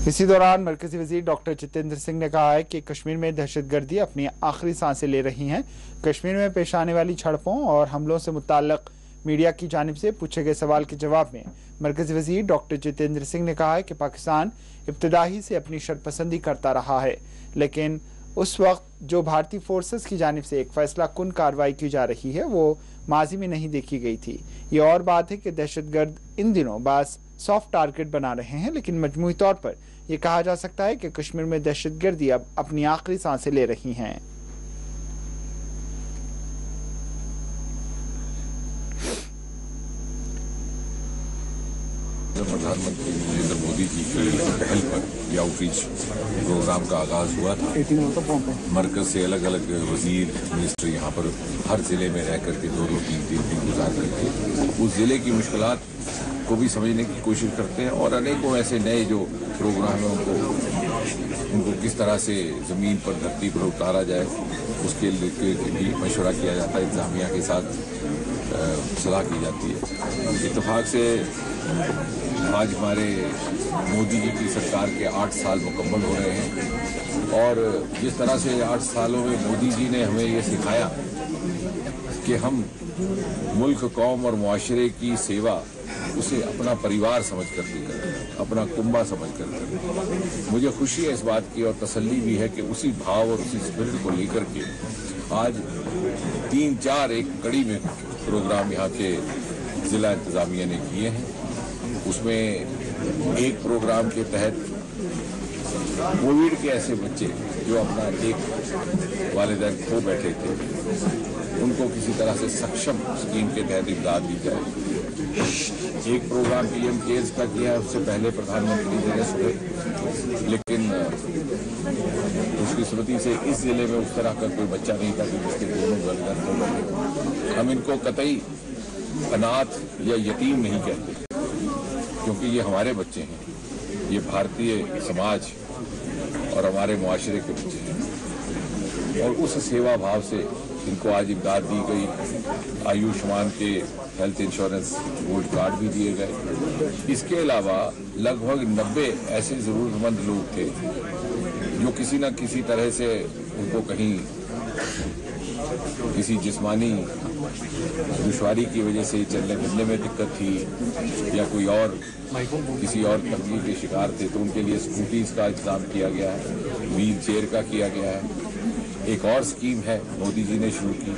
इसी दौरान मरकजी वजीर डॉक्टर जितेंद्र सिंह ने कहा है कि कश्मीर में दहशतगर्दी अपनी आखिरी सांसें ले रही हैं। कश्मीर में पेश आने वाली झड़पों और हमलों से मुताल्लिक मीडिया की जानिब से पूछे गए सवाल के जवाब में मरकजी वजीर डॉक्टर जितेंद्र सिंह ने कहा है कि पाकिस्तान इब्तदाई से अपनी शरपसंदी करता रहा है, लेकिन उस वक्त जो भारतीय फोर्सेस की जानिब से एक फैसला कुन कार्रवाई की जा रही है वो माजी में नहीं देखी गई थी। ये और बात है कि दहशतगर्द इन दिनों बास सॉफ्ट टारगेट बना रहे हैं, लेकिन मजमूई तौर पर यह कहा जा सकता है कि कश्मीर में दहशतगर्दी अब अपनी आखिरी सांसें ले रही हैं। प्रधानमंत्री नरेंद्र मोदी जी की पहल पर यह आउटरीच प्रोग्राम का आगाज हुआ था। मरकज से अलग अलग वजीर मिनिस्टर यहाँ पर हर जिले में रह करके 2-2, 3-3 दिन गुजार करके उस जिले की मुश्किलात को भी समझने की कोशिश करते हैं और अनेकों ऐसे नए जो प्रोग्राम हैं उनको किस तरह से ज़मीन पर धरती पर उतारा जाए उसके लिए भी मशवरा किया जाता है। इंतजामिया के साथ सलाह की जाती है। इत्तेफाक से आज हमारे मोदी जी की सरकार के 8 साल मुकम्मल हो रहे हैं और जिस तरह से 8 सालों में मोदी जी ने हमें ये सिखाया कि हम मुल्क, कौम और मुआशरे की सेवा उसे अपना परिवार समझ कर करें, अपना कुंबा समझ कर करें। मुझे खुशी है इस बात की और तसल्ली भी है कि उसी भाव और उसी स्पिरिट को लेकर के आज 3-4 एक कड़ी में प्रोग्राम यहाँ के जिला इंतजामिया ने किए हैं। उसमें एक प्रोग्राम के तहत कोविड के ऐसे बच्चे जो अपना एक वालिदैन खो बैठे थे, उनको किसी तरह से सक्षम स्कीम के तहत इमदाद दी जाए। एक प्रोग्राम पीएम केयर्स का किया, उससे पहले प्रधानमंत्री जी ने सुने, लेकिन खुशकिस्मती से इस जिले में उस तरह का कोई बच्चा नहीं था कि जिसके दोनों वालिदैन खो बैठे। हम इनको कतई अनाथ या यतीम नहीं कहते, क्योंकि ये हमारे बच्चे हैं, ये भारतीय समाज और हमारे मुआशरे के बच्चे हैं। और उस सेवा भाव से इनको आज इमदाद दी गई। आयुष्मान के हेल्थ इंश्योरेंस गोल्ड कार्ड भी दिए गए। इसके अलावा लगभग 90 ऐसे ज़रूरतमंद लोग थे जो किसी न किसी तरह से उनको कहीं किसी जिस्मानी दुश्वारी की वजह से चलने फिरने में दिक्कत थी या कोई और किसी और तकलीफ के शिकार थे, तो उनके लिए स्कूटीज का इंतजाम किया गया है, व्हील चेयर का किया गया है। एक और स्कीम है मोदी जी ने शुरू की,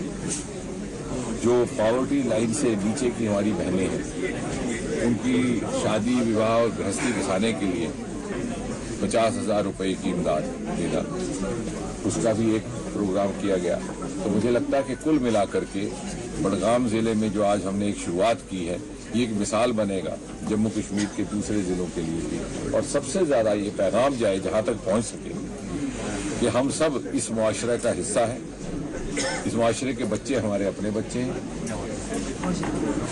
जो पॉवर्टी लाइन से नीचे की हमारी बहनें हैं, उनकी शादी विवाह और गृहस्थी बसाने के लिए 50,000 रुपए की इमदाद देना, उसका भी एक प्रोग्राम किया गया। तो मुझे लगता है कि कुल मिलाकर के बड़गाम जिले में जो आज हमने एक शुरुआत की है, ये एक मिसाल बनेगा जम्मू कश्मीर के दूसरे जिलों के लिए भी। और सबसे ज़्यादा ये पैगाम जाए जहाँ तक पहुँच सके कि हम सब इस मुआशरे का हिस्सा हैं, इस मुआशरे के बच्चे हमारे अपने बच्चे हैं,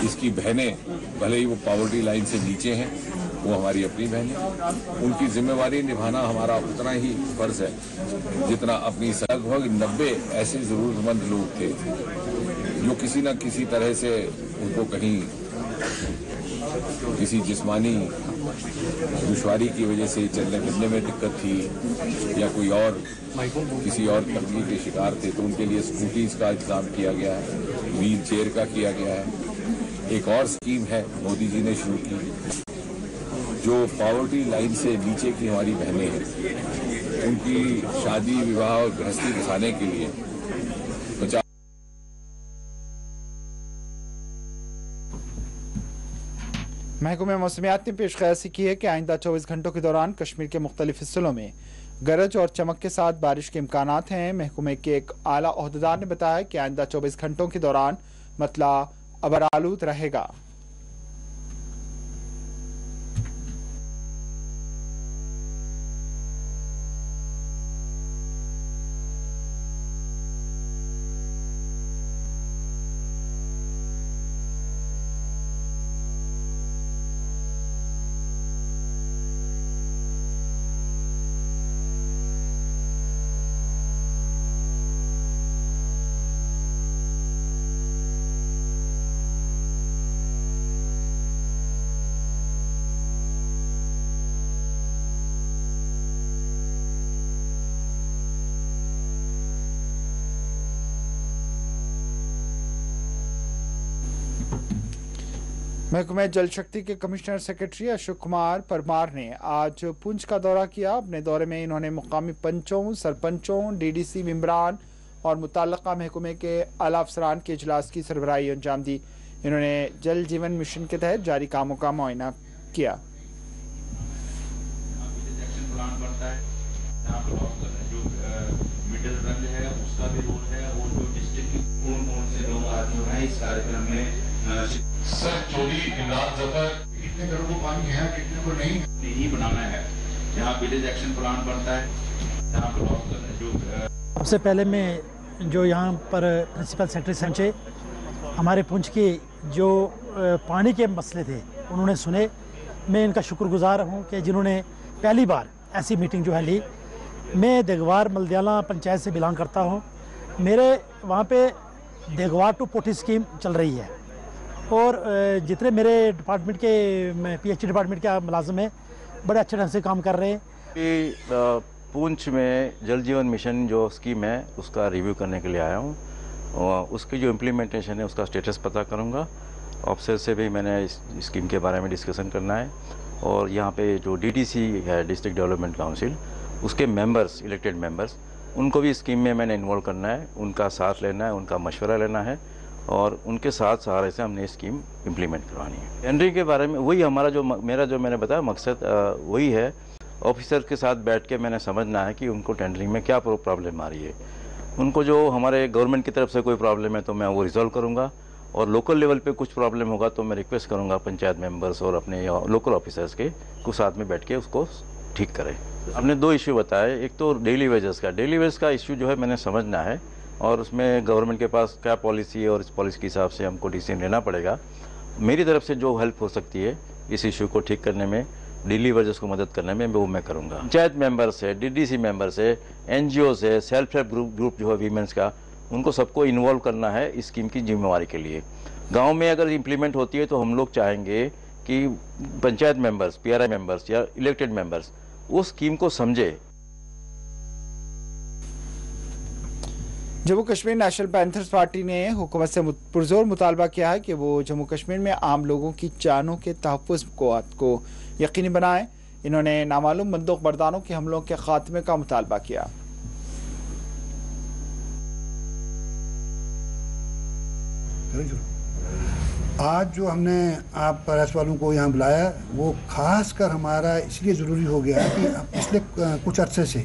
इसकी बहनें भले ही वो पॉवर्टी लाइन से नीचे हैं, वो हमारी अपनी बहनें, उनकी जिम्मेवारी निभाना हमारा उतना ही फर्ज है जितना अपनी। लगभग 90 ऐसे ज़रूरतमंद लोग थे जो किसी न किसी तरह से उनको कहीं किसी जिस्मानी दुश्वारी की वजह से चलने फिरने में दिक्कत थी या कोई और किसी और तकलीफ के शिकार थे, तो उनके लिए स्कूटीज का इंतजाम किया गया है, व्हील चेयर का किया गया है। एक और स्कीम है मोदी जी ने शुरू की, जो पॉवर्टी लाइन से नीचे की हमारी बहनें हैं, उनकी शादी विवाह और गृहस्थी बसाने के लिए 50। महकमे मौसमियात ने पेश क़यासी की है कि आइंदा 24 घंटों के दौरान कश्मीर के मुख्तलिफ हिस्सों में गरज और चमक के साथ बारिश के इम्कानात हैं। महकमे के एक आला ओहदेदार ने बताया कि आइंदा 24 घंटों के दौरान मतला अबरालूद रहेगा। महकमे जल शक्ति के कमिश्नर सेक्रेटरी अशोक कुमार परमार ने आज पुंछ का दौरा किया। अपने दौरे में इन्होंने मुकामी पंचों, सरपंचों, डीडीसी मेंबरान और मुताल्लिका महकमे के आला अफसरान के इजलास की सरबराही अंजाम दी। इन्होंने जल जीवन मिशन के तहत जारी कामों का मुआयना किया। सर चोरी इमरान जफर कितने घरों को पानी है, कितने को नहीं बनाना है। जहाँ विलेज एक्शन प्लान बनता है, जहाँ जो सबसे पहले मैं जो यहाँ पर प्रिंसिपल सेक्रेटरी संचय हमारे पुंछ के जो पानी के मसले थे उन्होंने सुने। मैं इनका शुक्रगुजार हूँ कि जिन्होंने पहली बार ऐसी मीटिंग जो है ली। मैं देगवार मलदयाला पंचायत से बिलोंग करता हूँ। मेरे वहाँ पे देगवार टू पोठी स्कीम चल रही है और जितने मेरे डिपार्टमेंट के पीएचई डिपार्टमेंट के मुलाजिम हैं बड़े अच्छे ढंग से काम कर रहे हैं। पुंछ में जल जीवन मिशन जो स्कीम है उसका रिव्यू करने के लिए आया हूँ और उसकी जो इम्प्लीमेंटेशन है उसका स्टेटस पता करूँगा। ऑफिसर से भी मैंने इस स्कीम के बारे में डिस्कशन करना है और यहाँ पे जो डीटीसी है डिस्ट्रिक्ट डेवलपमेंट काउंसिल उसके मेंबर्स, इलेक्टेड मेंबर्स, उनको भी स्कीम में मैंने इन्वॉल्व करना है, उनका साथ लेना है, उनका मशवरा लेना है और उनके साथ सहारे से हमने स्कीम इम्प्लीमेंट करवानी है। टेंडरिंग के बारे में वही हमारा जो मैंने बताया मकसद वही है ऑफिसर के साथ बैठ के मैंने समझना है कि उनको टेंडरिंग में क्या प्रॉब्लम आ रही है। उनको जो हमारे गवर्नमेंट की तरफ से कोई प्रॉब्लम है तो मैं वो रिजॉल्व करूँगा, और लोकल लेवल पे कुछ प्रॉब्लम होगा तो मैं रिक्वेस्ट करूँगा पंचायत मेंबर्स और अपने लोकल ऑफिसर्स के को साथ में बैठ के उसको ठीक करें। हमने 2 इश्यू बताए, एक तो डेली वेजेस का इश्यू जो है मैंने समझना है, और उसमें गवर्नमेंट के पास क्या पॉलिसी है और इस पॉलिसी के हिसाब से हमको डिसीजन लेना पड़ेगा। मेरी तरफ से जो हेल्प हो सकती है इस इशू को ठीक करने में, डेली वेजेस को मदद करने में, वो मैं करूँगा। पंचायत मेंबर्स है, DDC मेंबर्स है, NGOs है, सेल्फ हेल्प ग्रुप जो है वीमेंस का, उनको सबको इन्वॉल्व करना है इस स्कीम की जिम्मेवारी के लिए। गांव में अगर इम्प्लीमेंट होती है तो हम लोग चाहेंगे कि पंचायत मेंबर्स, PRI मेंबर्स या इलेक्टेड मेंबर्स उस स्कीम को समझे। Jammu Kashmir national panthers party ने हुकूमत से पुरजोर मुतालबा किया है कि वो जम्मू कश्मीर में आम लोगों की जानों के तहफ़्फ़ुज़ को यकीनी बनाए। इन्होंने नामालूम बंदूक बरदारों के हमलों के खात्मे का मुतालबा किया। आज जो हमने आप प्रेस वालों को यहाँ बुलाया वो खास कर हमारा इसलिए ज़रूरी हो गया है कि पिछले कुछ अरसे से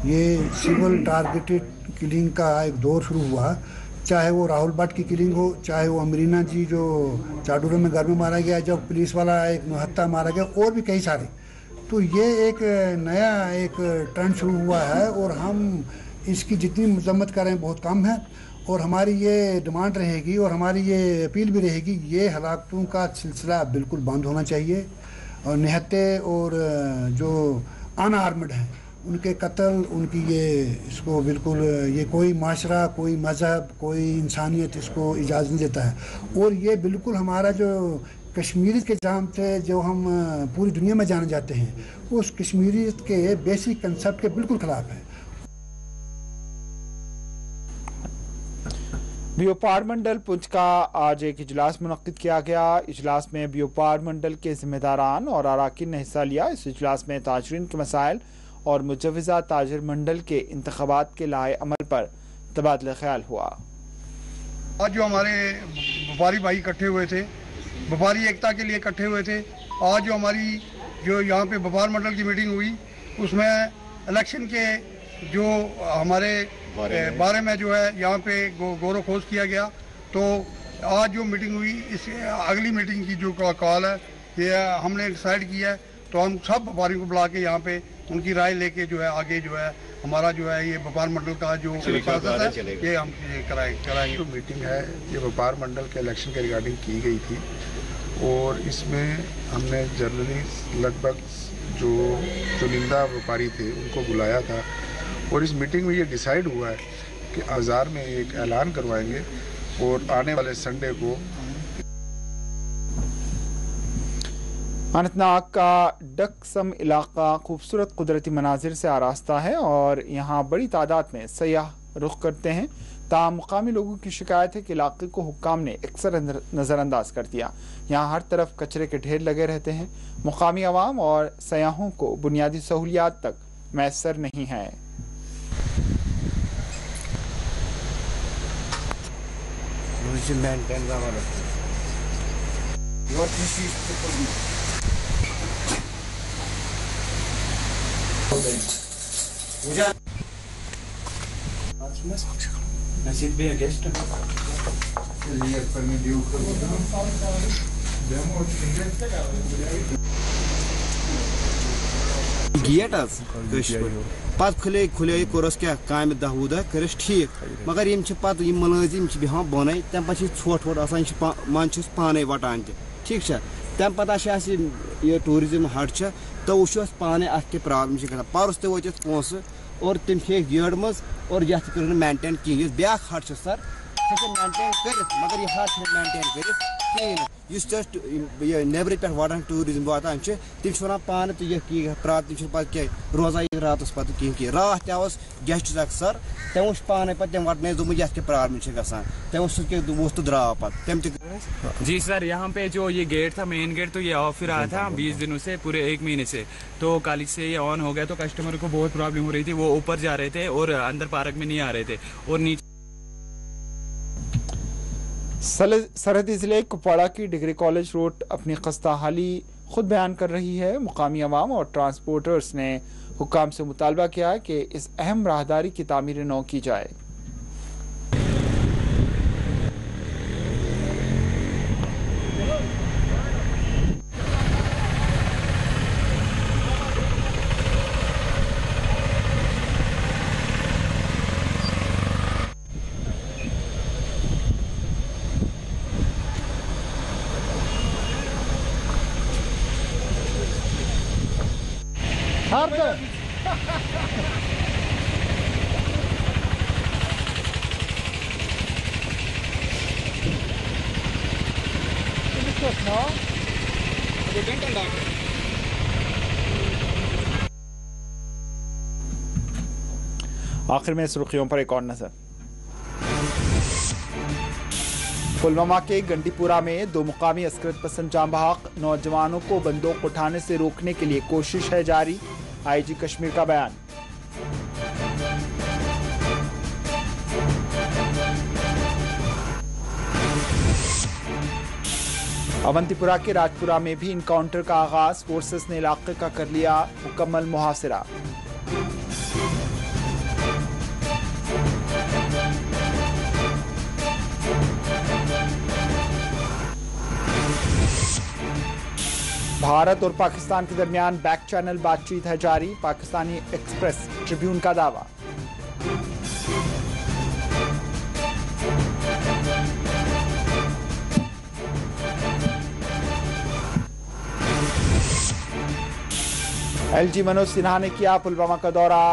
ये सिविल टारगेटेड किलिंग का एक दौर शुरू हुआ, चाहे वो राहुल भट्ट की किलिंग हो, चाहे वो अमरीना जी जो चाडूरा में घर में मारा गया, जब पुलिस वाला एक महत्ता मारा गया, और भी कई सारे। तो ये एक नया एक ट्रेंड शुरू हुआ है और हम इसकी जितनी मजम्मत करें बहुत कम है, और हमारी ये डिमांड रहेगी और हमारी ये अपील भी रहेगी, ये हलाकतों का सिलसिला बिल्कुल बंद होना चाहिए। और निहत्ते और जो अनआर्मड हैं उनके कत्ल, उनकी ये इसको बिल्कुल ये कोई माशरा, कोई मज़हब, कोई इंसानियत इसको इजाज़त नहीं देता है। और ये बिल्कुल हमारा जो कश्मीरियत के जाम थे जो हम पूरी दुनिया में जाने जाते हैं, उस कश्मीरियत के बेसिक कंसेप्ट के बिल्कुल ख़िलाफ़ है। व्यापार मंडल पुंछ का आज एक इजलास मुनक्किद किया गया। इजलास में व्यापार मंडल के जिम्मेदारान और अराकीन ने हिस्सा लिया। इस इजलास में ताजरीन के मसाइल और मुजव्वज़ा ताजिर मंडल के इंतखाबात के लाए अमल पर तबादला ख्याल हुआ। आज जो हमारे व्यापारी भाई इकट्ठे हुए थे, व्यापारी एकता के लिए इकट्ठे हुए थे, आज जो हमारी जो यहाँ पे व्यापार मंडल की मीटिंग हुई उसमें इलेक्शन के जो हमारे बारे में जो है यहाँ पे गौर खोज किया गया। तो आज जो मीटिंग हुई, इस अगली मीटिंग की जो कॉल है ये हमने डिसाइड किया है, तो हम सब व्यापारियों को बुला के यहाँ पे उनकी राय लेके जो है आगे जो है हमारा जो है ये व्यापार मंडल का जो है ये हम कराएंगे। जो मीटिंग है ये व्यापार मंडल के इलेक्शन के रिगार्डिंग की गई थी, और इसमें हमने जनरली लगभग जो चुनिंदा व्यापारी थे उनको बुलाया था, और इस मीटिंग में ये डिसाइड हुआ है कि बाजार में एक ऐलान करवाएंगे और आने वाले संडे को। अनंतनाग का डकसम इलाका खूबसूरत कुदरती मनाजिर से आरास्ता है और यहाँ बड़ी तादाद में सयाह रुख करते हैं। ताम मुकामी लोगों की शिकायत है कि इलाके को हुक्काम ने अक्सर नज़रअंदाज कर दिया। यहाँ हर तरफ कचरे के ढेर लगे रहते हैं। मुकामी अवाम और सयाहों को बुनियादी सहूलियात तक मैसर नहीं है। गेट पत खुले कोरस क्या काम दह वह दह कर ठीक, मगर यम मुलाजिम बेहान बोन तम पे छोट वोट मन पाने वटान ठीक तम पे यह टूरिज्म हट तो वो पाने अत प्रॉब्लम परस ते वो पोस और तम गेड़ मज और ये कर मेंटेन कहें ब्या हट सर मेंटेन कर, मगर यह हट मेंटेन कर कहें नबर पे वाटान टूरिज्म वातान तम वन पान तो यह प्रात तम पे रोजा रात पत कहें रात तस गेस्ट सर तम वो पाने पे तम वटन दोप ये प्रॉब्लम गसान तम वो तो द्राव पे जी सर। यहाँ पे जो ये गेट था मेन गेट तो ये ऑफ ही रहा था 20 दिनों से, पूरे 1 महीने से। तो कल से ये ऑन हो गया तो कस्टमर को बहुत प्रॉब्लम हो रही थी, वो ऊपर जा रहे थे और अंदर पार्क में नहीं आ रहे थे और नीचे। सरहदी जिले कुपवाड़ा की डिग्री कॉलेज रोड अपनी खस्ता हाली खुद बयान कर रही है। मुकामी अवाम और ट्रांसपोर्टर्स ने हुक्काम से मुतालबा किया है कि इस अहम राहदारी की तामीर नौ की जाए। आखिर में सुर्खियों पर एक और नजर। पुलवामा के गंडीपुरा में 2 मुकामी अस्करत पसंद जाम बहक, नौजवानों को बंदूक उठाने से रोकने के लिए कोशिश है जारी। आईजी कश्मीर का बयान। अवंतीपुरा के राजपुरा में भी इनकाउंटर का आगाज, फोर्सेस ने इलाके का कर लिया मुकम्मल मुहासिरा। भारत और पाकिस्तान के दरमियान बैक चैनल बातचीत है जारी। पाकिस्तानी एक्सप्रेस ट्रिब्यून का दावा। एलजी मनोज सिन्हा ने किया पुलवामा का दौरा।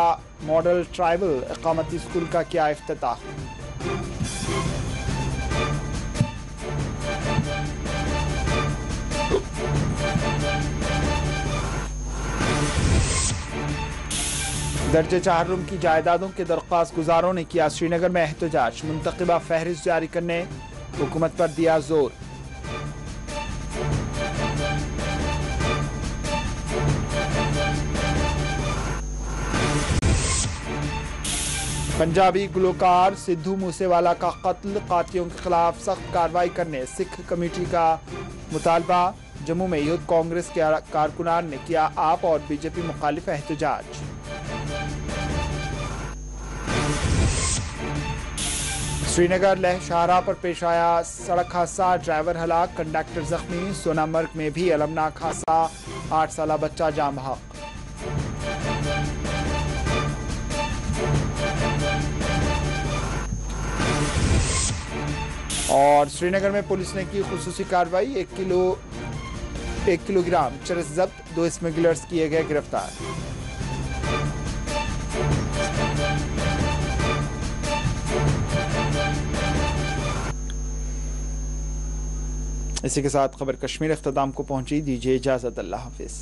मॉडल ट्राइबल इकामती स्कूल का किया इफ्तिताह। दर्जे 4 रूम की जायदादों के दरख्वास्त गुजारों ने किया श्रीनगर में एहतजाज। मुंतखबा फहरिस्त जारी करने हुकूमत पर दिया जोर। पंजाबी गुलकार सिद्धू मूसेवाला का कत्ल, कातिलों के खिलाफ सख्त कार्रवाई करने सिख कमेटी का मुतालबा। जम्मू में यूथ कांग्रेस के कारकुनान ने किया आप और बीजेपी मुखालिफ एहतजाज। श्रीनगर लेह शाहराह पर पेश आया सड़क हादसा, ड्राइवर हलाक, कंडक्टर जख्मी। सोनामर्ग में भी अलमनाक हादसा, 8 साल बच्चा जाम बहक। और श्रीनगर में पुलिस ने की खुसूसी कार्रवाई, 1 किलोग्राम चरस जब्त, 2 स्मगलर्स किए गए गिरफ्तार। इसी के साथ खबर कश्मीर अख्ताम को पहुंची। दीजिए इजाजत, अल्लाह हाफिज।